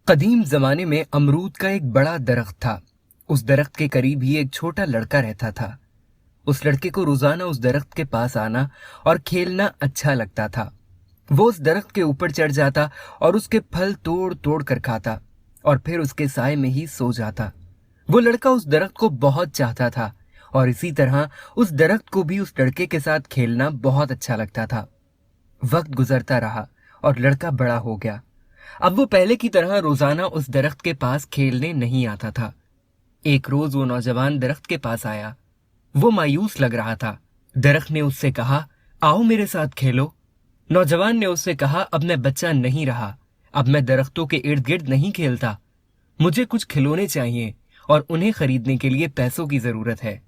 قدیم زمانے میں अमरूद का एक बड़ा दरख्त था। उस दरख्त के करीब ही एक छोटा लड़का रहता था। उस लड़के को रोजाना उस दरख्त के पास आना और खेलना अच्छा लगता था। वो उस दरख्त के ऊपर चढ़ जाता और उसके फल तोड़ तोड़ कर खाता और फिर उसके साए में ही सो जाता। वो लड़का उस दरख्त को बहुत चाहता था और इसी तरह उस दरख्त को भी उस लड़के के साथ खेलना बहुत अच्छा लगता था। वक्त गुजरता रहा और लड़का बड़ा हो गया। अब वो पहले की तरह रोजाना उस दरख्त के पास खेलने नहीं आता था। एक रोज वो नौजवान दरख्त के पास आया। वो मायूस लग रहा था। दरख्त ने उससे कहा, आओ मेरे साथ खेलो। नौजवान ने उससे कहा, अब मैं बच्चा नहीं रहा, अब मैं दरख्तों के इर्द गिर्द नहीं खेलता। मुझे कुछ खिलौने चाहिए और उन्हें खरीदने के लिए पैसों की जरूरत है।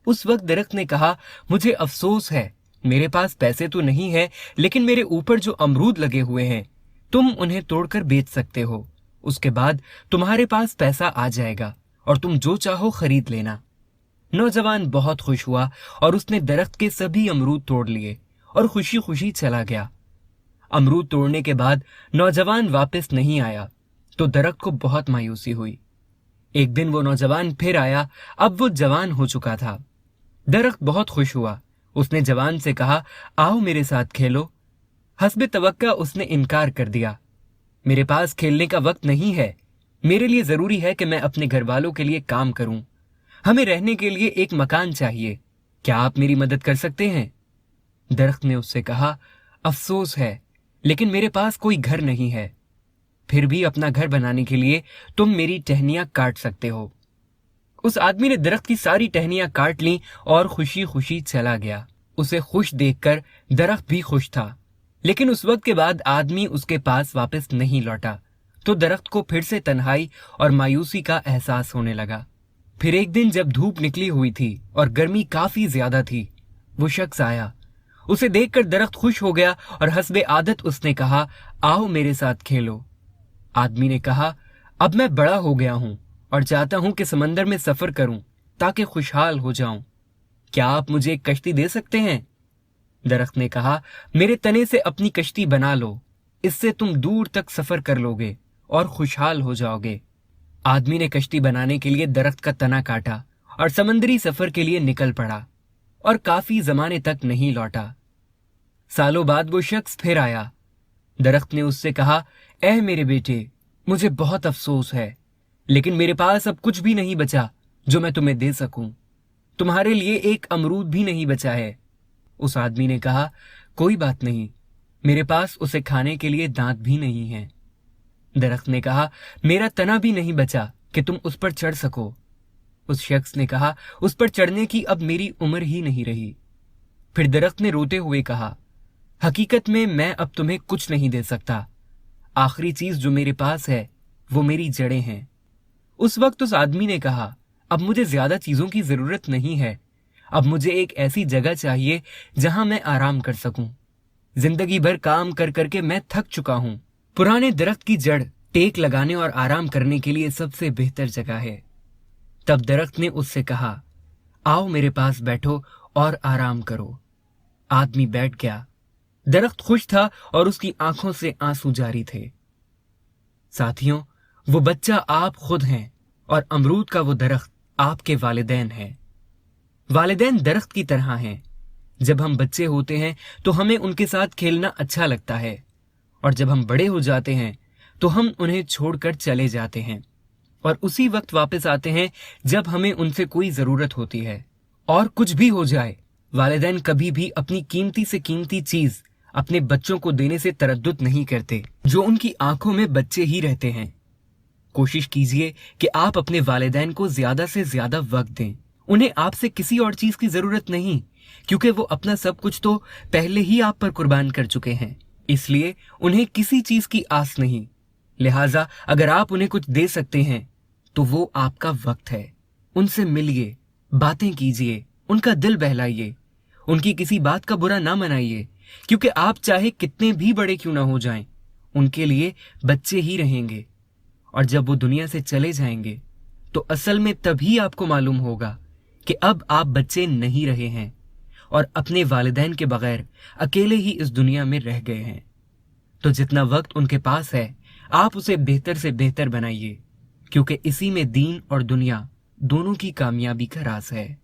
उस वक्त दरख्त ने कहा, मुझे अफसोस है, मेरे पास पैसे तो नहीं है, लेकिन मेरे ऊपर जो अमरूद लगे हुए हैं तुम उन्हें तोड़कर बेच सकते हो। उसके बाद तुम्हारे पास पैसा आ जाएगा और तुम जो चाहो खरीद लेना। नौजवान बहुत खुश हुआ और उसने दरख्त के सभी अमरूद तोड़ लिए और खुशी खुशी चला गया। अमरूद तोड़ने के बाद नौजवान वापस नहीं आया तो दरख्त को बहुत मायूसी हुई। एक दिन वो नौजवान फिर आया। अब वो जवान हो चुका था। दरख्त बहुत खुश हुआ। उसने जवान से कहा, आओ मेरे साथ खेलो। हस्बे तवक्का उसने इनकार कर दिया। मेरे पास खेलने का वक्त नहीं है, मेरे लिए जरूरी है कि मैं अपने घर वालों के लिए काम करूं। हमें रहने के लिए एक मकान चाहिए, क्या आप मेरी मदद कर सकते हैं? दरख्त ने उससे कहा, अफसोस है, लेकिन मेरे पास कोई घर नहीं है। फिर भी अपना घर बनाने के लिए तुम मेरी टहनियां काट सकते हो। उस आदमी ने दरख्त की सारी टहनियां काट ली और खुशी खुशी चला गया। उसे खुश देखकर दरख्त भी खुश था। लेकिन उस वक्त के बाद आदमी उसके पास वापस नहीं लौटा तो दरख्त को फिर से तन्हाई और मायूसी का एहसास होने लगा। फिर एक दिन जब धूप निकली हुई थी और गर्मी काफी ज्यादा थी, वो शख्स आया। उसे देखकर दरख्त खुश हो गया और हस्बे आदत उसने कहा, आओ मेरे साथ खेलो। आदमी ने कहा, अब मैं बड़ा हो गया हूं और चाहता हूं कि समंदर में सफर करूं ताकि खुशहाल हो जाऊं। क्या आप मुझे एक कश्ती दे सकते हैं? दरख्त ने कहा, मेरे तने से अपनी कश्ती बना लो, इससे तुम दूर तक सफर कर लोगे और खुशहाल हो जाओगे। आदमी ने कश्ती बनाने के लिए दरख्त का तना काटा और समंदरी सफर के लिए निकल पड़ा और काफी जमाने तक नहीं लौटा। सालों बाद वो शख्स फिर आया। दरख्त ने उससे कहा, ऐ मेरे बेटे, मुझे बहुत अफसोस है, लेकिन मेरे पास अब कुछ भी नहीं बचा जो मैं तुम्हें दे सकूं। तुम्हारे लिए एक अमरूद भी नहीं बचा है। उस आदमी ने कहा, कोई बात नहीं, मेरे पास उसे खाने के लिए दांत भी नहीं है। दरख्त ने कहा, मेरा तना भी नहीं बचा कि तुम उस पर चढ़ सको। उस शख्स ने कहा, उस पर चढ़ने की अब मेरी उम्र ही नहीं रही। फिर दरख्त ने रोते हुए कहा, हकीकत में मैं अब तुम्हें कुछ नहीं दे सकता। आखिरी चीज जो मेरे पास है वो मेरी जड़ें हैं। उस वक्त उस आदमी ने कहा, अब मुझे ज्यादा चीजों की जरूरत नहीं है, अब मुझे एक ऐसी जगह चाहिए जहां मैं आराम कर सकूं। जिंदगी भर काम कर करके मैं थक चुका हूं। पुराने दरख्त की जड़ टेक लगाने और आराम करने के लिए सबसे बेहतर जगह है। तब दरख्त ने उससे कहा, आओ मेरे पास बैठो और आराम करो। आदमी बैठ गया। दरख्त खुश था और उसकी आंखों से आंसू जारी थे। साथियों, वो बच्चा आप खुद हैं और अमरूद का वो दरख्त आपके वालिदैन हैं। वालिदैन दरख्त की तरह हैं। जब हम बच्चे होते हैं तो हमें उनके साथ खेलना अच्छा लगता है और जब हम बड़े हो जाते हैं तो हम उन्हें छोड़कर चले जाते हैं और उसी वक्त वापस आते हैं जब हमें उनसे कोई जरूरत होती है। और कुछ भी हो जाए, वालिदैन कभी भी अपनी कीमती से कीमती चीज अपने बच्चों को देने से तरद्दुद नहीं करते, जो उनकी आंखों में बच्चे ही रहते हैं। कोशिश कीजिए कि आप अपने वालिदैन को ज्यादा से ज्यादा वक्त दें। उन्हें आपसे किसी और चीज की जरूरत नहीं, क्योंकि वो अपना सब कुछ तो पहले ही आप पर कुर्बान कर चुके हैं। इसलिए उन्हें किसी चीज की आस नहीं। लिहाजा अगर आप उन्हें कुछ दे सकते हैं तो वो आपका वक्त है। उनसे मिलिए, बातें कीजिए, उनका दिल बहलाइए, उनकी किसी बात का बुरा ना मनाइए, क्योंकि आप चाहे कितने भी बड़े क्यों ना हो जाएं, उनके लिए बच्चे ही रहेंगे। और जब वो दुनिया से चले जाएंगे तो असल में तभी आपको मालूम होगा कि अब आप बच्चे नहीं रहे हैं और अपने वालिदैन के बगैर अकेले ही इस दुनिया में रह गए हैं। तो जितना वक्त उनके पास है آپ اسے بہتر سے بہتر بنائیے، کیونکہ اسی میں دین اور دنیا دونوں کی کامیابی کا راز ہے۔